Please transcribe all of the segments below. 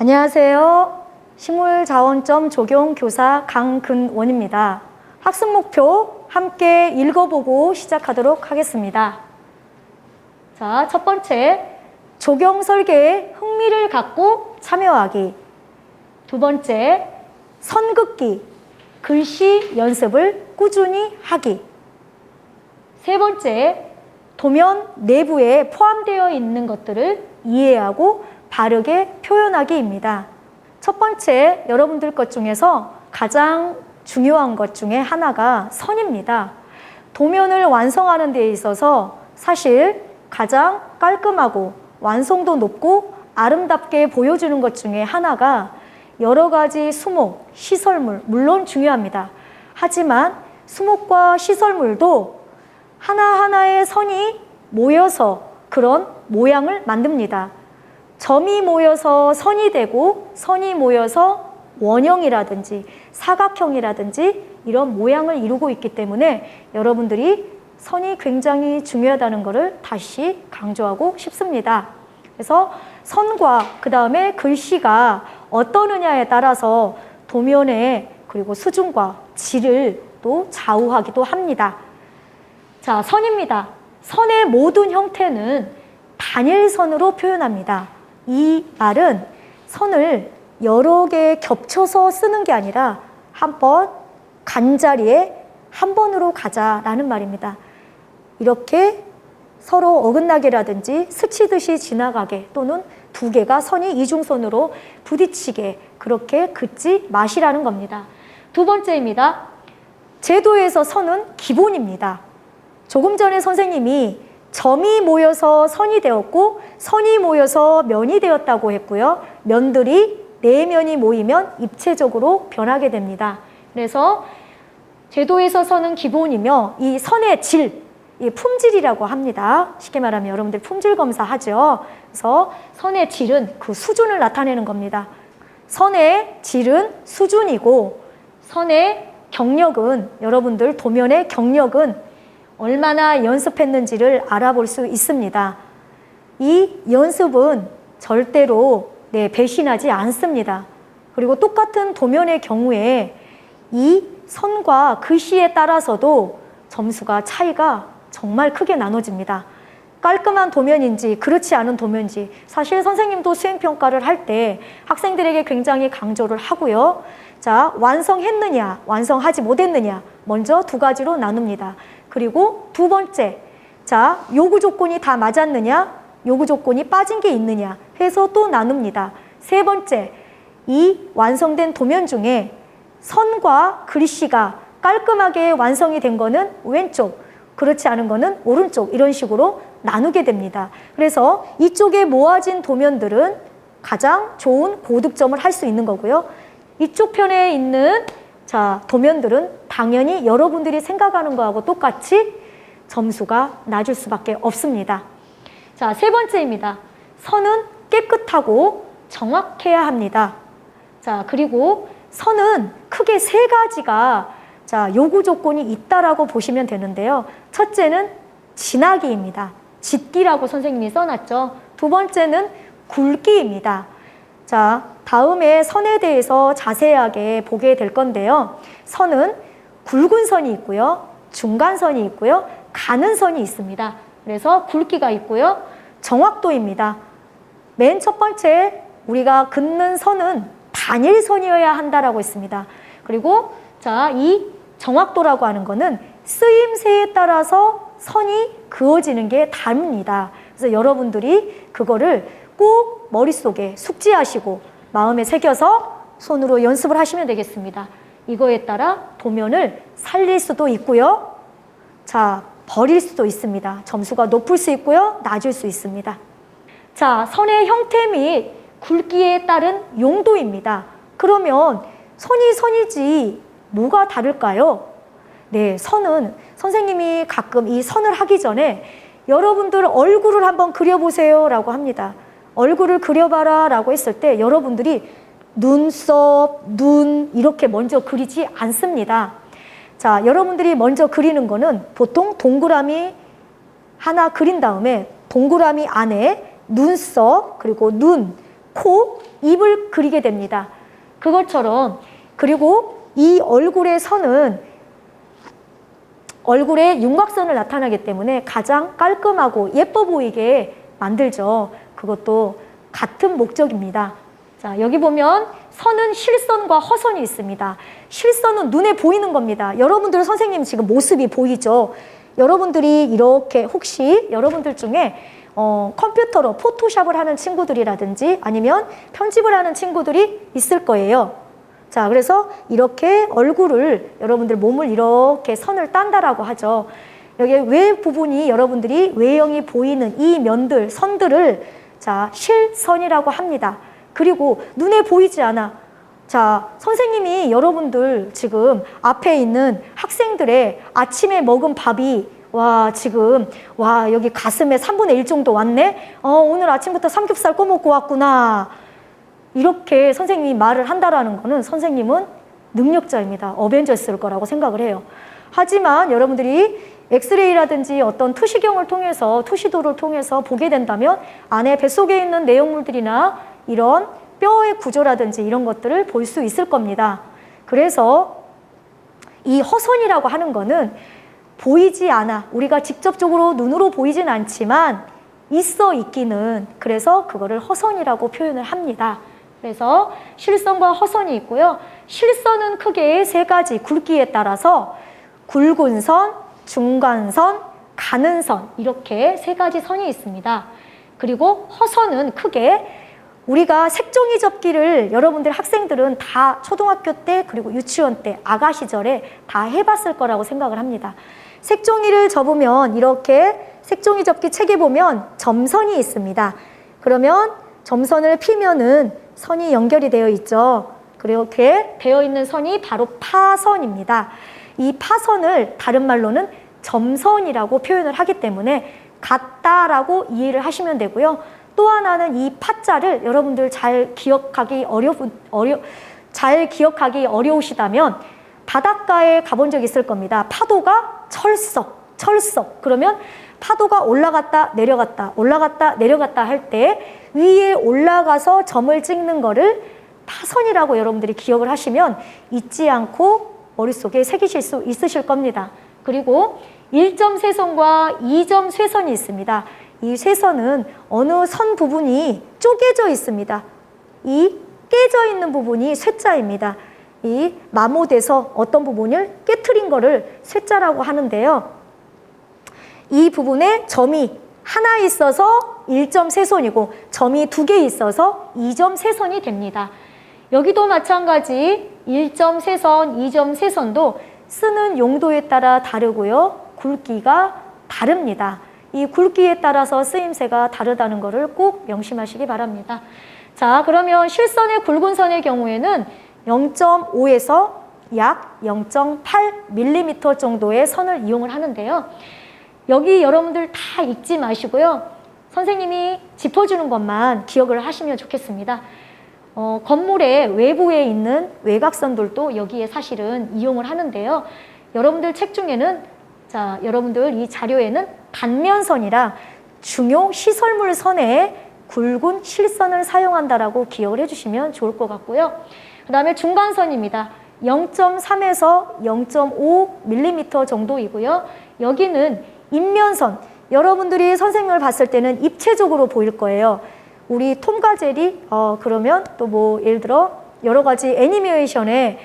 안녕하세요. 식물자원점 적용교사 강근원입니다. 학습 목표 함께 읽어보고 시작하도록 하겠습니다. 자, 첫 번째, 적용 설계에 흥미를 갖고 참여하기. 두 번째, 선긋기, 글씨 연습을 꾸준히 하기. 세 번째, 도면 내부에 포함되어 있는 것들을 이해하고 바르게 표현하기입니다. 첫 번째, 여러분들 것 중에서 가장 중요한 것 중에 하나가 선입니다. 도면을 완성하는 데 있어서 사실 가장 깔끔하고 완성도 높고 아름답게 보여주는 것 중에 하나가 여러 가지 수목, 시설물, 물론 중요합니다. 하지만 수목과 시설물도 하나하나의 선이 모여서 그런 모양을 만듭니다. 점이 모여서 선이 되고 선이 모여서 원형이라든지 사각형이라든지 이런 모양을 이루고 있기 때문에 여러분들이 선이 굉장히 중요하다는 것을 다시 강조하고 싶습니다. 그래서 선과 그 다음에 글씨가 어떠느냐에 따라서 도면의 그리고 수준과 질을 또 좌우하기도 합니다. 자, 선입니다. 선의 모든 형태는 단일선으로 표현합니다. 이 말은 선을 여러 개 겹쳐서 쓰는 게 아니라 한 번 간자리에 한 번으로 가자라는 말입니다. 이렇게 서로 어긋나게라든지 스치듯이 지나가게 또는 두 개가 선이 이중선으로 부딪히게 그렇게 긋지 마시라는 겁니다. 두 번째입니다. 제도에서 선은 기본입니다. 조금 전에 선생님이 점이 모여서 선이 되었고 선이 모여서 면이 되었다고 했고요. 면들이 네 면이 모이면 입체적으로 변하게 됩니다. 그래서 제도에서 선은 기본이며 이 선의 질, 이 품질이라고 합니다. 쉽게 말하면 여러분들 품질 검사하죠. 그래서 선의 질은 그 수준을 나타내는 겁니다. 선의 질은 수준이고 선의 경력은 여러분들 도면의 경력은 얼마나 연습했는지를 알아볼 수 있습니다. 이 연습은 절대로 배신하지 않습니다. 그리고 똑같은 도면의 경우에 이 선과 글씨에 따라서도 점수가 차이가 정말 크게 나눠집니다. 깔끔한 도면인지 그렇지 않은 도면인지 사실 선생님도 수행평가를 할 때 학생들에게 굉장히 강조를 하고요. 자, 완성했느냐, 완성하지 못했느냐 먼저 두 가지로 나눕니다. 그리고 두 번째, 자, 요구 조건이 다 맞았느냐, 요구 조건이 빠진 게 있느냐 해서 또 나눕니다. 세 번째, 이 완성된 도면 중에 선과 글씨가 깔끔하게 완성이 된 거는 왼쪽, 그렇지 않은 거는 오른쪽 이런 식으로 나누게 됩니다. 그래서 이쪽에 모아진 도면들은 가장 좋은 고득점을 할 수 있는 거고요. 이쪽 편에 있는 자, 도면들은 당연히 여러분들이 생각하는 거하고 똑같이 점수가 낮을 수밖에 없습니다. 자, 세 번째입니다. 선은 깨끗하고 정확해야 합니다. 자, 그리고 선은 크게 세 가지가 자, 요구 조건이 있다라고 보시면 되는데요. 첫째는 진하기입니다. 짙기라고 선생님이 써놨죠. 두 번째는 굵기입니다. 자, 다음에 선에 대해서 자세하게 보게 될 건데요. 선은 굵은 선이 있고요. 중간선이 있고요. 가는 선이 있습니다. 그래서 굵기가 있고요. 정확도입니다. 맨 첫 번째 우리가 긋는 선은 단일선이어야 한다라고 했습니다. 그리고 자, 이 정확도라고 하는 거는 쓰임새에 따라서 선이 그어지는 게 다릅니다. 그래서 여러분들이 그거를 꼭 머릿속에 숙지하시고 마음에 새겨서 손으로 연습을 하시면 되겠습니다. 이거에 따라 도면을 살릴 수도 있고요. 자, 버릴 수도 있습니다. 점수가 높을 수 있고요. 낮을 수 있습니다. 자, 선의 형태 및 굵기에 따른 용도입니다. 그러면 선이 선이지 뭐가 다를까요? 네, 선은 선생님이 가끔 이 선을 하기 전에 여러분들 얼굴을 한번 그려보세요 라고 합니다. 얼굴을 그려봐라 라고 했을 때 여러분들이 눈썹, 눈 이렇게 먼저 그리지 않습니다. 자, 여러분들이 먼저 그리는 거는 보통 동그라미 하나 그린 다음에 동그라미 안에 눈썹, 그리고 눈, 코, 입을 그리게 됩니다. 그것처럼 그리고 이 얼굴의 선은 얼굴에 윤곽선을 나타나기 때문에 가장 깔끔하고 예뻐 보이게 만들죠. 그것도 같은 목적입니다. 자, 여기 보면 선은 실선과 허선이 있습니다. 실선은 눈에 보이는 겁니다. 여러분들 선생님 지금 모습이 보이죠? 여러분들이 이렇게 혹시 여러분들 중에 컴퓨터로 포토샵을 하는 친구들이라든지 아니면 편집을 하는 친구들이 있을 거예요. 자, 그래서 이렇게 얼굴을 여러분들 몸을 이렇게 선을 딴다라고 하죠. 여기 외 부분이 여러분들이 외형이 보이는 이 면들, 선들을 자, 실선이라고 합니다. 그리고 눈에 보이지 않아. 자, 선생님이 여러분들 지금 앞에 있는 학생들의 아침에 먹은 밥이 지금 여기 가슴에 3분의 1 정도 왔네? 오늘 아침부터 삼겹살 꺼먹고 왔구나. 이렇게 선생님이 말을 한다라는 거는 선생님은 능력자입니다. 어벤져스일 거라고 생각을 해요. 하지만 여러분들이 엑스레이라든지 어떤 투시경을 통해서, 투시도를 통해서 보게 된다면 안에 뱃속에 있는 내용물들이나 이런 뼈의 구조라든지 이런 것들을 볼 수 있을 겁니다. 그래서 이 허선이라고 하는 거는 보이지 않아. 우리가 직접적으로 눈으로 보이진 않지만 있어 있기는, 그래서 그거를 허선이라고 표현을 합니다. 그래서 실선과 허선이 있고요. 실선은 크게 세 가지 굵기에 따라서 굵은 선, 중간선, 가는 선, 이렇게 세 가지 선이 있습니다. 그리고 허선은 크게 우리가 색종이 접기를 여러분들 학생들은 다 초등학교 때 그리고 유치원 때 아가 시절에 다 해봤을 거라고 생각을 합니다. 색종이를 접으면 이렇게 색종이 접기 책에 보면 점선이 있습니다. 그러면 점선을 피면은 선이 연결이 되어 있죠. 그렇게 되어 있는 선이 바로 파선입니다. 이 파선을 다른 말로는 점선이라고 표현을 하기 때문에 같다라고 이해를 하시면 되고요. 또 하나는 이 파자를 여러분들 잘 기억하기 어려우시다면 바닷가에 가본 적 있을 겁니다. 파도가 철썩. 그러면 파도가 올라갔다 내려갔다 할 때 위에 올라가서 점을 찍는 거를 파선이라고 여러분들이 기억을 하시면 잊지 않고 머릿속에 새기실 수 있으실 겁니다. 그리고 1점 쇠선과 2점 쇠선이 있습니다. 이 쇠선은 어느 선 부분이 쪼개져 있습니다. 이 깨져 있는 부분이 쇠자입니다. 이 마모돼서 어떤 부분을 깨트린 거를 쇠자라고 하는데요. 이 부분에 점이 하나 있어서 1점 쇠선이고 점이 2개 있어서 2점 쇠선이 됩니다. 여기도 마찬가지 1점 쇠선, 2점 쇠선도 쓰는 용도에 따라 다르고요. 굵기가 다릅니다. 이 굵기에 따라서 쓰임새가 다르다는 것을 꼭 명심하시기 바랍니다. 자, 그러면 실선의 굵은 선의 경우에는 0.5에서 약 0.8mm 정도의 선을 이용을 하는데요. 여기 여러분들 다 읽지 마시고요. 선생님이 짚어주는 것만 기억을 하시면 좋겠습니다. 건물의 외부에 있는 외곽선들도 여기에 사실은 이용을 하는데요. 여러분들 책 중에는 여러분들 이 자료에는 단면선이라 중요 시설물 선에 굵은 실선을 사용한다라고 기억을 해주시면 좋을 것 같고요. 그 다음에 중간선입니다. 0.3에서 0.5mm 정도이고요. 여기는 인면선, 여러분들이 선생님을 봤을 때는 입체적으로 보일 거예요. 우리 톰과 제리, 그러면 또 뭐 예를 들어 여러 가지 애니메이션에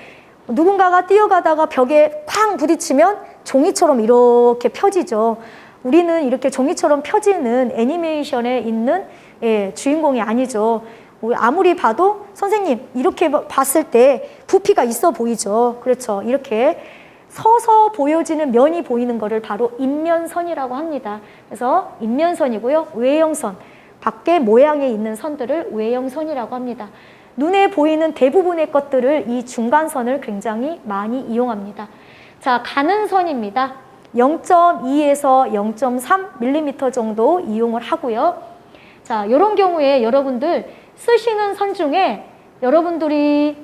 누군가가 뛰어가다가 벽에 쾅 부딪히면 종이처럼 이렇게 펴지죠. 우리는 이렇게 종이처럼 펴지는 애니메이션에 있는 주인공이 아니죠. 아무리 봐도 선생님 이렇게 봤을 때 부피가 있어 보이죠. 그렇죠. 이렇게 서서 보여지는 면이 보이는 거를 바로 인면선이라고 합니다. 그래서 인면선이고요. 외형선, 밖에 모양에 있는 선들을 외형선이라고 합니다. 눈에 보이는 대부분의 것들을 이 중간선을 굉장히 많이 이용합니다. 자, 가는 선입니다. 0.2에서 0.3mm 정도 이용을 하고요. 자, 이런 경우에 여러분들 쓰시는 선 중에 여러분들이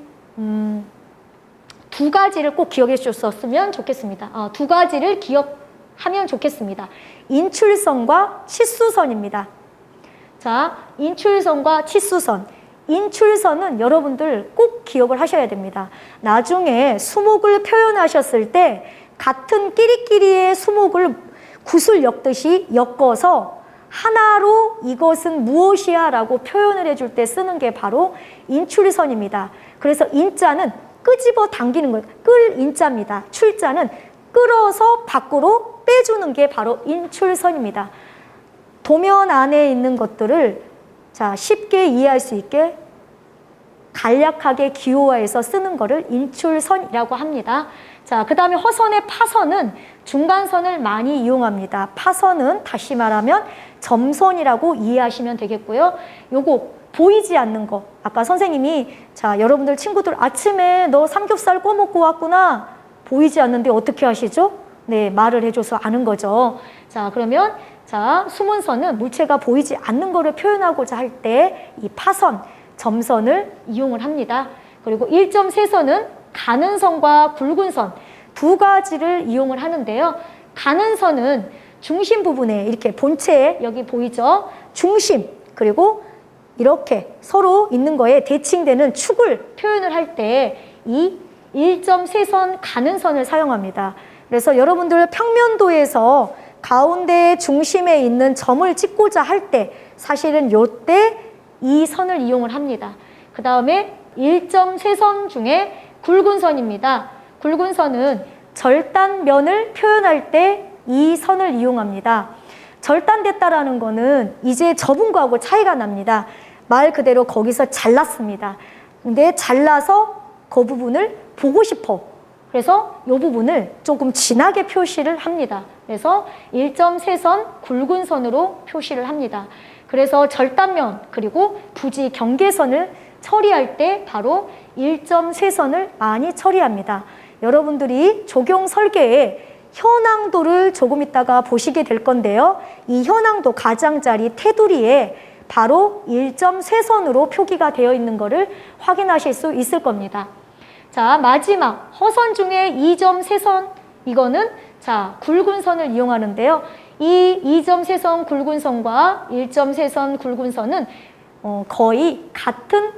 두 가지를 꼭 기억해 주셨으면 좋겠습니다. 두 가지를 기억하면 좋겠습니다. 인출선과 치수선입니다. 자, 인출선과 치수선. 인출선은 여러분들 꼭 기억을 하셔야 됩니다. 나중에 수목을 표현하셨을 때 같은 끼리끼리의 수목을 굿을 엮듯이 엮어서 하나로 이것은 무엇이야 라고 표현을 해줄 때 쓰는 게 바로 인출선입니다. 그래서 인자는 끄집어 당기는 거예요. 끌 인자입니다. 출자는 끌어서 밖으로 빼주는 게 바로 인출선입니다. 도면 안에 있는 것들을 자, 쉽게 이해할 수 있게 간략하게 기호화해서 쓰는 거를 인출선이라고 합니다. 자, 그 다음에 허선의 파선은 중간선을 많이 이용합니다. 파선은 다시 말하면 점선이라고 이해하시면 되겠고요. 요거 보이지 않는 거. 아까 선생님이 자, 여러분들 친구들 아침에 너 삼겹살 구워 먹고 왔구나. 보이지 않는데 어떻게 하시죠? 네, 말을 해줘서 아는 거죠. 자, 그러면 자, 수문선은 물체가 보이지 않는 거를 표현하고자 할 때 이 파선, 점선을 이용을 합니다. 그리고 1.3선은 가는 선과 굵은 선 두 가지를 이용을 하는데요. 가는 선은 중심 부분에 이렇게 본체에 여기 보이죠? 중심 그리고 이렇게 서로 있는 거에 대칭되는 축을 표현을 할 때 이 1.3선 가는 선을 사용합니다. 그래서 여러분들 평면도에서 가운데 중심에 있는 점을 찍고자 할 때 사실은 요때 이 선을 이용을 합니다. 그 다음에 1.3선 중에 굵은 선입니다. 굵은 선은 절단면을 표현할 때 이 선을 이용합니다. 절단됐다라는 거는 이제 접은 거하고 차이가 납니다. 말 그대로 거기서 잘랐습니다. 근데 잘라서 그 부분을 보고 싶어. 그래서 이 부분을 조금 진하게 표시를 합니다. 그래서 1.3선 굵은 선으로 표시를 합니다. 그래서 절단면 그리고 부지 경계선을 처리할 때 바로 1.3선을 많이 처리합니다. 여러분들이 조경 설계에 현황도를 조금 있다가 보시게 될 건데요. 이 현황도 가장자리 테두리에 바로 1.3선으로 표기가 되어 있는 것을 확인하실 수 있을 겁니다. 자, 마지막 허선 중에 2.3선 이거는 자, 굵은 선을 이용하는데요. 이 2.3선 굵은 선과 1.3선 굵은 선은 거의 같은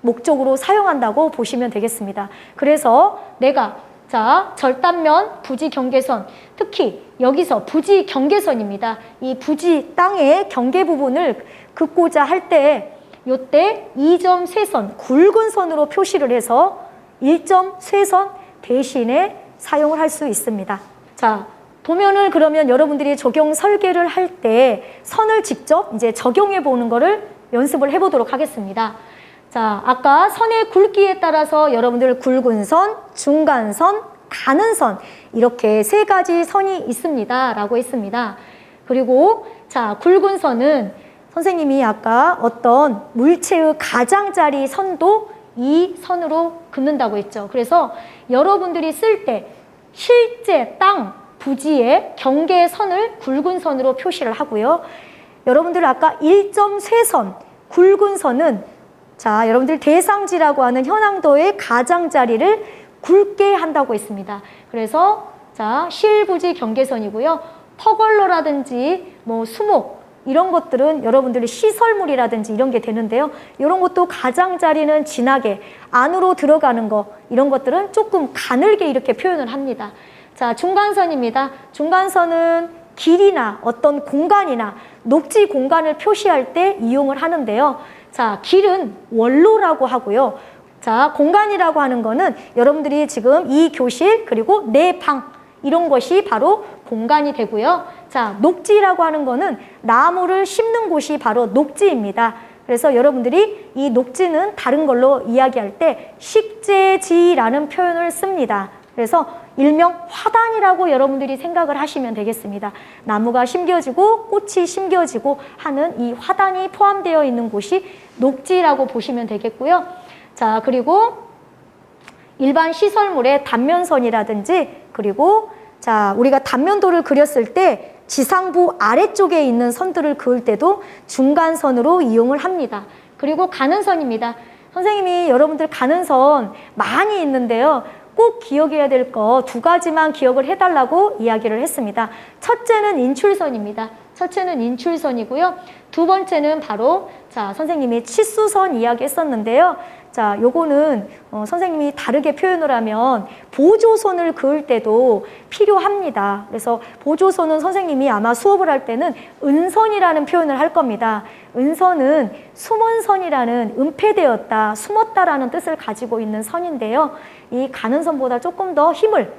목적으로 사용한다고 보시면 되겠습니다. 그래서 내가 자, 절단면, 부지 경계선, 특히 여기서 부지 경계선입니다. 이 부지 땅의 경계 부분을 긋고자 할 때 요때 2.3선 굵은 선으로 표시를 해서 1.3선 대신에 사용을 할 수 있습니다. 자, 도면을 그러면 여러분들이 적용 설계를 할 때 선을 직접 이제 적용해 보는 거를 연습을 해보도록 하겠습니다. 자, 아까 선의 굵기에 따라서 여러분들 굵은 선, 중간선, 가는 선 이렇게 세 가지 선이 있습니다 라고 했습니다. 그리고 자, 굵은 선은 선생님이 아까 어떤 물체의 가장자리 선도 이 선으로 긋는다고 했죠. 그래서 여러분들이 쓸 때 실제 땅, 부지의 경계선을 굵은 선으로 표시를 하고요. 여러분들 아까 1.3선, 굵은 선은 자, 여러분들 대상지라고 하는 현황도의 가장자리를 굵게 한다고 했습니다. 그래서 자, 실부지 경계선이고요. 터걸러라든지 뭐 수목 이런 것들은 여러분들이 시설물이라든지 이런 게 되는데요. 이런 것도 가장자리는 진하게 안으로 들어가는 거 이런 것들은 조금 가늘게 이렇게 표현을 합니다. 자, 중간선입니다. 중간선은 길이나 어떤 공간이나 녹지 공간을 표시할 때 이용을 하는데요. 자, 길은 원로라고 하고요. 자, 공간이라고 하는 거는 여러분들이 지금 이 교실 그리고 내 방 이런 것이 바로 공간이 되고요. 자, 녹지라고 하는 거는 나무를 심는 곳이 바로 녹지입니다. 그래서 여러분들이 이 녹지는 다른 걸로 이야기할 때 식재지라는 표현을 씁니다. 그래서 일명 화단이라고 여러분들이 생각을 하시면 되겠습니다. 나무가 심겨지고 꽃이 심겨지고 하는 이 화단이 포함되어 있는 곳이 녹지라고 보시면 되겠고요. 자, 그리고 일반 시설물의 단면선이라든지 그리고 자, 우리가 단면도를 그렸을 때 지상부 아래쪽에 있는 선들을 그을 때도 중간선으로 이용을 합니다. 그리고 가는 선입니다. 선생님이 여러분들 가는 선 많이 있는데요. 꼭 기억해야 될 거 2가지만 기억을 해달라고 이야기를 했습니다. 첫째는 인출선입니다. 첫째는 인출선이고요. 두 번째는 바로 자 선생님이 치수선 이야기했었는데요. 자, 요거는 선생님이 다르게 표현을 하면 보조선을 그을 때도 필요합니다. 그래서 보조선은 선생님이 아마 수업을 할 때는 은선이라는 표현을 할 겁니다. 은선은 숨은 선이라는 은폐되었다, 숨었다라는 뜻을 가지고 있는 선인데요. 이 가는 선보다 조금 더 힘을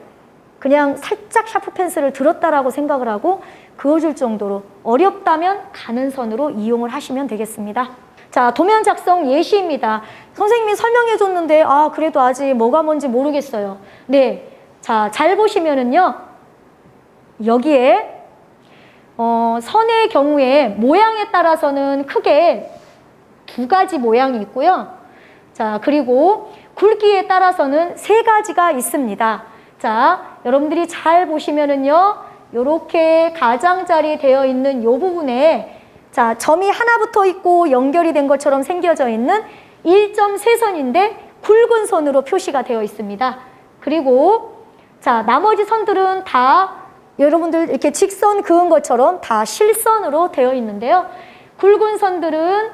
그냥 살짝 샤프 펜슬을 들었다라고 생각을 하고 그어줄 정도로 어렵다면 가는 선으로 이용을 하시면 되겠습니다. 자, 도면 작성 예시입니다. 선생님이 설명해 줬는데 그래도 아직 뭐가 뭔지 모르겠어요. 네, 자, 잘 보시면은요. 여기에 선의 경우에 모양에 따라서는 크게 2가지 모양이 있고요. 자, 그리고 굵기에 따라서는 3가지가 있습니다. 자, 여러분들이 잘 보시면은요. 요렇게 가장자리 되어 있는 요 부분에 자, 점이 하나 붙어 있고 연결이 된 것처럼 생겨져 있는 1.3선인데 굵은 선으로 표시가 되어 있습니다. 그리고 자, 나머지 선들은 다 여러분들 이렇게 직선 그은 것처럼 다 실선으로 되어 있는데요. 굵은 선들은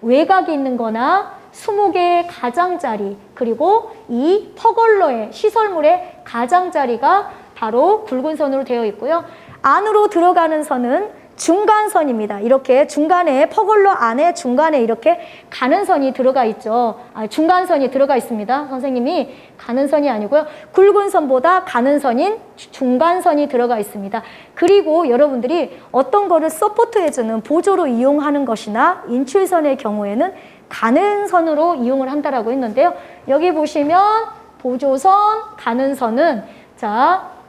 외곽이 있는 거나 수목의 가장자리 그리고 이 퍼걸러의 시설물의 가장자리가 바로 굵은 선으로 되어 있고요. 안으로 들어가는 선은 중간선입니다. 이렇게 중간에 퍼걸러 안에 중간에 이렇게 가는 선이 들어가 있죠. 중간선이 들어가 있습니다. 선생님이 가는 선이 아니고요. 굵은 선보다 가는 선인 중간선이 들어가 있습니다. 그리고 여러분들이 어떤 거를 서포트해주는 보조로 이용하는 것이나 인출선의 경우에는 가는 선으로 이용을 한다라고 했는데요. 여기 보시면 보조선, 가는 선은 자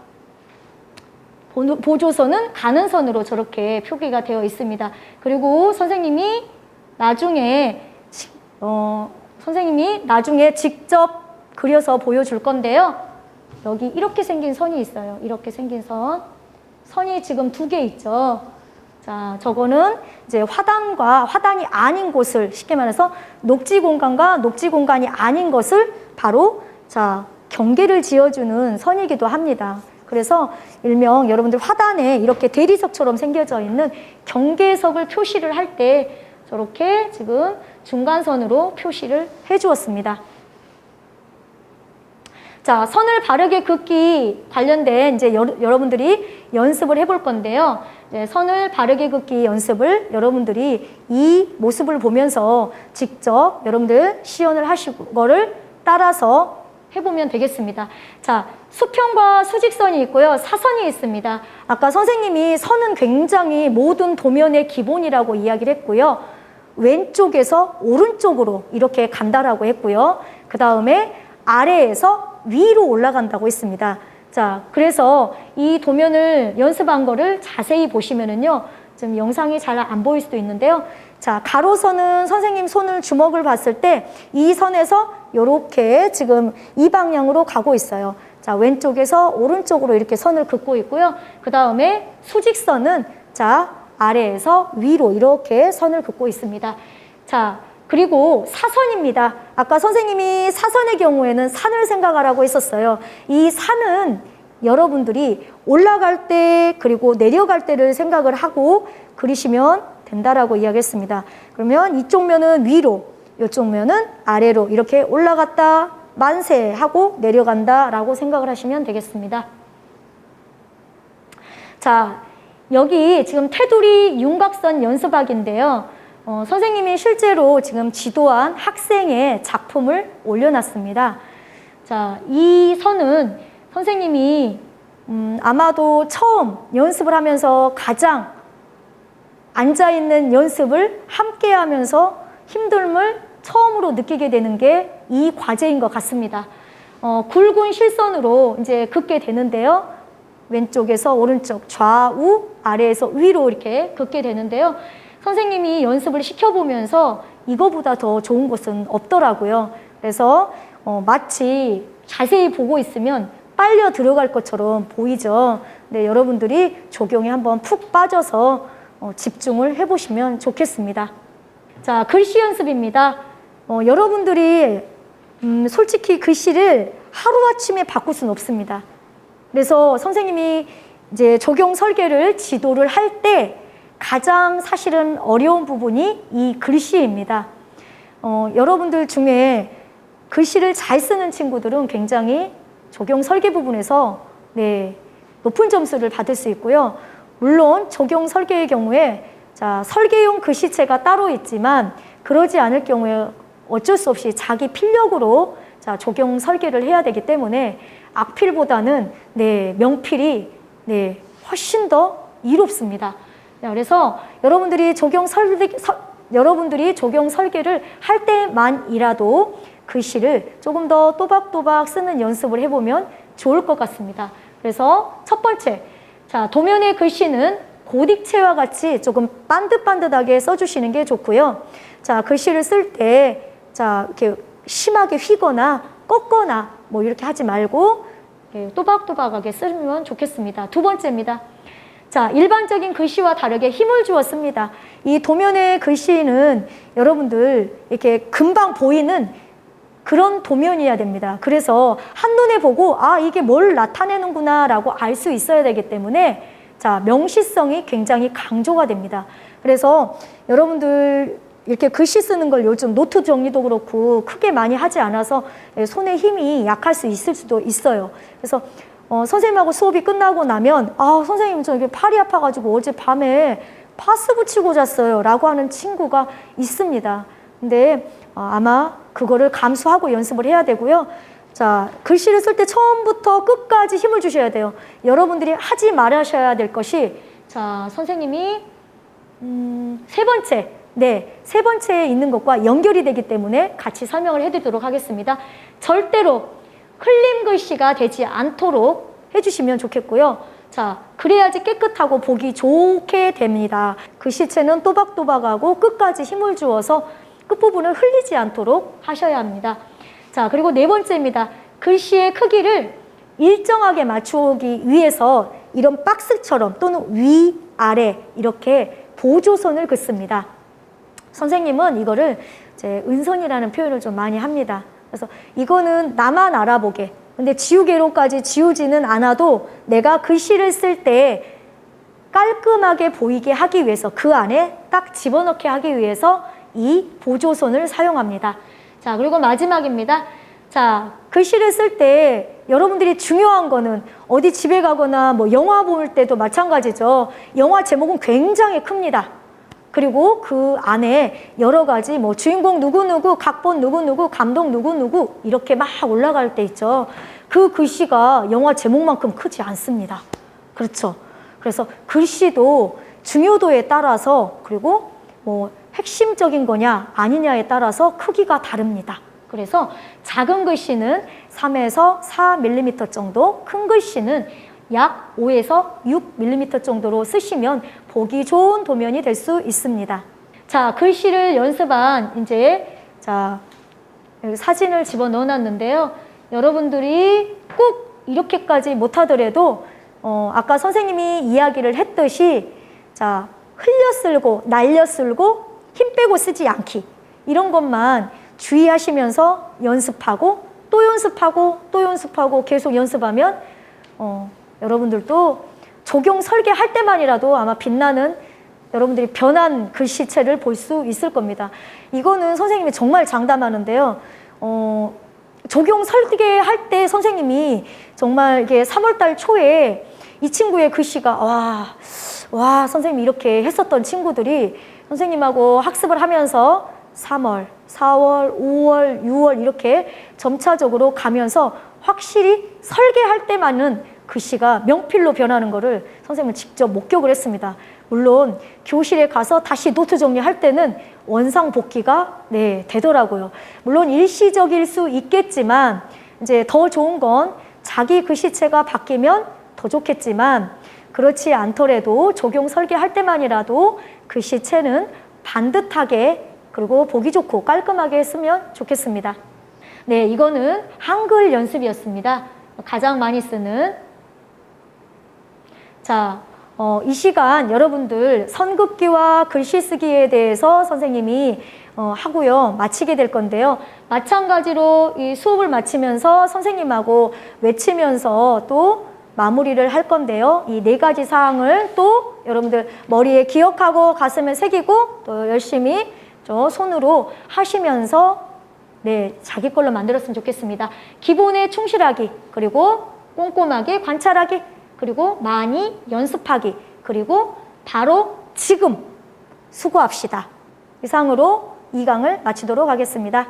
보조선은 가는 선으로 저렇게 표기가 되어 있습니다. 그리고 선생님이 나중에 직접 그려서 보여줄 건데요. 여기 이렇게 생긴 선이 있어요. 이렇게 생긴 선이 지금 2개 있죠. 자, 저거는 이제 화단이 아닌 곳을 쉽게 말해서 녹지 공간과 녹지 공간이 아닌 것을 바로 자, 경계를 지어주는 선이기도 합니다. 그래서 일명 여러분들 화단에 이렇게 대리석처럼 생겨져 있는 경계석을 표시를 할 때 저렇게 지금 중간선으로 표시를 해주었습니다. 자, 선을 바르게 긋기 관련된 이제 여러분들이 연습을 해볼 건데요. 선을 바르게 긋기 연습을 여러분들이 이 모습을 보면서 직접 여러분들 시연을 하시고 거를 따라서 해보면 되겠습니다. 자, 수평과 수직선이 있고요. 사선이 있습니다. 아까 선생님이 선은 굉장히 모든 도면의 기본이라고 이야기를 했고요. 왼쪽에서 오른쪽으로 이렇게 간다라고 했고요. 그 다음에 아래에서 위로 올라간다고 했습니다. 자, 그래서 이 도면을 연습한 거를 자세히 보시면은요. 지금 영상이 잘 안 보일 수도 있는데요. 자, 가로선은 선생님 손을 주먹을 봤을 때 이 선에서 이렇게 지금 이 방향으로 가고 있어요. 자, 왼쪽에서 오른쪽으로 이렇게 선을 긋고 있고요. 그 다음에 수직선은 자, 아래에서 위로 이렇게 선을 긋고 있습니다. 자, 그리고 사선입니다. 아까 선생님이 사선의 경우에는 산을 생각하라고 했었어요. 이 산은 여러분들이 올라갈 때 그리고 내려갈 때를 생각을 하고 그리시면 된다라고 이야기했습니다. 그러면 이쪽 면은 위로, 이쪽 면은 아래로 이렇게 올라갔다 만세하고 내려간다라고 생각을 하시면 되겠습니다. 자, 여기 지금 테두리 윤곽선 연습하기인데요. 선생님이 실제로 지금 지도한 학생의 작품을 올려놨습니다. 자, 이 선은 선생님이 아마도 처음 연습을 하면서 가장 앉아있는 연습을 함께 하면서 힘듦을 처음으로 느끼게 되는 게 이 과제인 것 같습니다. 굵은 실선으로 이제 긋게 되는데요. 왼쪽에서 오른쪽, 좌우, 아래에서 위로 이렇게 긋게 되는데요. 선생님이 연습을 시켜보면서 이거보다 더 좋은 것은 없더라고요. 그래서 마치 자세히 보고 있으면 빨려 들어갈 것처럼 보이죠. 네, 여러분들이 적용에 한번 푹 빠져서 집중을 해보시면 좋겠습니다. 자, 글씨 연습입니다. 여러분들이 솔직히 글씨를 하루아침에 바꿀 수는 없습니다. 그래서 선생님이 이제 적용 설계를 지도를 할 때 가장 사실은 어려운 부분이 이 글씨입니다. 여러분들 중에 글씨를 잘 쓰는 친구들은 굉장히 적용 설계 부분에서 네, 높은 점수를 받을 수 있고요. 물론 적용 설계의 경우에 자, 설계용 글씨체가 따로 있지만 그러지 않을 경우에 어쩔 수 없이 자기 필력으로 자, 적용 설계를 해야 되기 때문에 악필보다는 네, 명필이 네, 훨씬 더 이롭습니다. 그래서 여러분들이 적용 설계를 할 때만이라도 글씨를 조금 더 또박또박 쓰는 연습을 해보면 좋을 것 같습니다. 그래서 첫 번째, 자, 도면의 글씨는 고딕체와 같이 조금 반듯반듯하게 써주시는 게 좋고요. 자, 글씨를 쓸 때, 자, 이렇게 심하게 휘거나 꺾거나 뭐 이렇게 하지 말고 또박또박하게 쓰면 좋겠습니다. 두 번째입니다. 자, 일반적인 글씨와 다르게 힘을 주어 씁니다. 이 도면의 글씨는 여러분들 이렇게 금방 보이는 그런 도면이어야 됩니다. 그래서 한눈에 보고 아, 이게 뭘 나타내는구나 라고 알 수 있어야 되기 때문에 자, 명시성이 굉장히 강조가 됩니다. 그래서 여러분들 이렇게 글씨 쓰는 걸 요즘 노트 정리도 그렇고 크게 많이 하지 않아서 손에 힘이 약할 수 있을 수도 있어요. 그래서 선생님하고 수업이 끝나고 나면 아, 선생님 저 이게 팔이 아파가지고 어제 밤에 파스 붙이고 잤어요 라고 하는 친구가 있습니다. 근데 아마 그거를 감수하고 연습을 해야 되고요. 자, 글씨를 쓸 때 처음부터 끝까지 힘을 주셔야 돼요. 여러분들이 하지 말으셔야 될 것이 자, 선생님이 세 번째, 네, 세 번째에 있는 것과 연결이 되기 때문에 같이 설명을 해드리도록 하겠습니다. 절대로 흘림 글씨가 되지 않도록 해주시면 좋겠고요. 자, 그래야지 깨끗하고 보기 좋게 됩니다. 글씨체는 또박또박하고 끝까지 힘을 주어서 끝부분을 흘리지 않도록 하셔야 합니다. 자, 그리고 네 번째입니다. 글씨의 크기를 일정하게 맞추기 위해서 이런 박스처럼 또는 위, 아래 이렇게 보조선을 긋습니다. 선생님은 이거를 이제 은선이라는 표현을 좀 많이 합니다. 그래서 이거는 나만 알아보게. 근데 지우개로까지 지우지는 않아도 내가 글씨를 쓸 때 깔끔하게 보이게 하기 위해서 그 안에 딱 집어넣게 하기 위해서 이 보조선을 사용합니다. 자, 그리고 마지막입니다. 자, 글씨를 쓸 때 여러분들이 중요한 거는 어디 집에 가거나 뭐 영화 볼 때도 마찬가지죠. 영화 제목은 굉장히 큽니다. 그리고 그 안에 여러 가지 뭐 주인공 누구누구, 각본 누구누구, 감독 누구누구 이렇게 막 올라갈 때 있죠. 그 글씨가 영화 제목만큼 크지 않습니다. 그렇죠. 그래서 글씨도 중요도에 따라서 그리고 뭐 핵심적인 거냐 아니냐에 따라서 크기가 다릅니다. 그래서 작은 글씨는 3에서 4mm 정도, 큰 글씨는 약 5에서 6mm 정도로 쓰시면 보기 좋은 도면이 될 수 있습니다. 자, 글씨를 연습한 이제 자, 여기 사진을 집어 넣어 놨는데요. 여러분들이 꼭 이렇게까지 못하더라도 아까 선생님이 이야기를 했듯이 자, 흘려 쓸고 날려 쓸고 힘 빼고 쓰지 않기 이런 것만 주의하시면서 연습하고 또 연습하고 또 연습하고 계속 연습하면 여러분들도 적용 설계할 때만이라도 아마 빛나는 여러분들이 변한 글씨체를 볼 수 있을 겁니다. 이거는 선생님이 정말 장담하는데요. 적용 설계할 때 선생님이 정말 이게 3월달 초에 이 친구의 글씨가 와 선생님이 이렇게 했었던 친구들이 선생님하고 학습을 하면서 3월, 4월, 5월, 6월 이렇게 점차적으로 가면서 확실히 설계할 때만은 글씨가 명필로 변하는 거를 선생님은 직접 목격을 했습니다. 물론 교실에 가서 다시 노트 정리할 때는 원상 복귀가 네, 되더라고요. 물론 일시적일 수 있겠지만 이제 더 좋은 건 자기 글씨체가 바뀌면 더 좋겠지만 그렇지 않더라도 적용 설계할 때만이라도 글씨체는 반듯하게 그리고 보기 좋고 깔끔하게 했으면 좋겠습니다. 네, 이거는 한글 연습이었습니다. 가장 많이 쓰는 자, 이 시간 여러분들 선긋기와 글씨 쓰기에 대해서 선생님이 하고요. 마치게 될 건데요. 마찬가지로 이 수업을 마치면서 선생님하고 외치면서 또 마무리를 할 건데요. 이 4가지 사항을 또 여러분들 머리에 기억하고 가슴에 새기고 또 열심히 손으로 하시면서 네, 자기 걸로 만들었으면 좋겠습니다. 기본에 충실하기, 그리고 꼼꼼하게 관찰하기, 그리고 많이 연습하기, 그리고 바로 지금 수고합시다. 이상으로 2강을 마치도록 하겠습니다.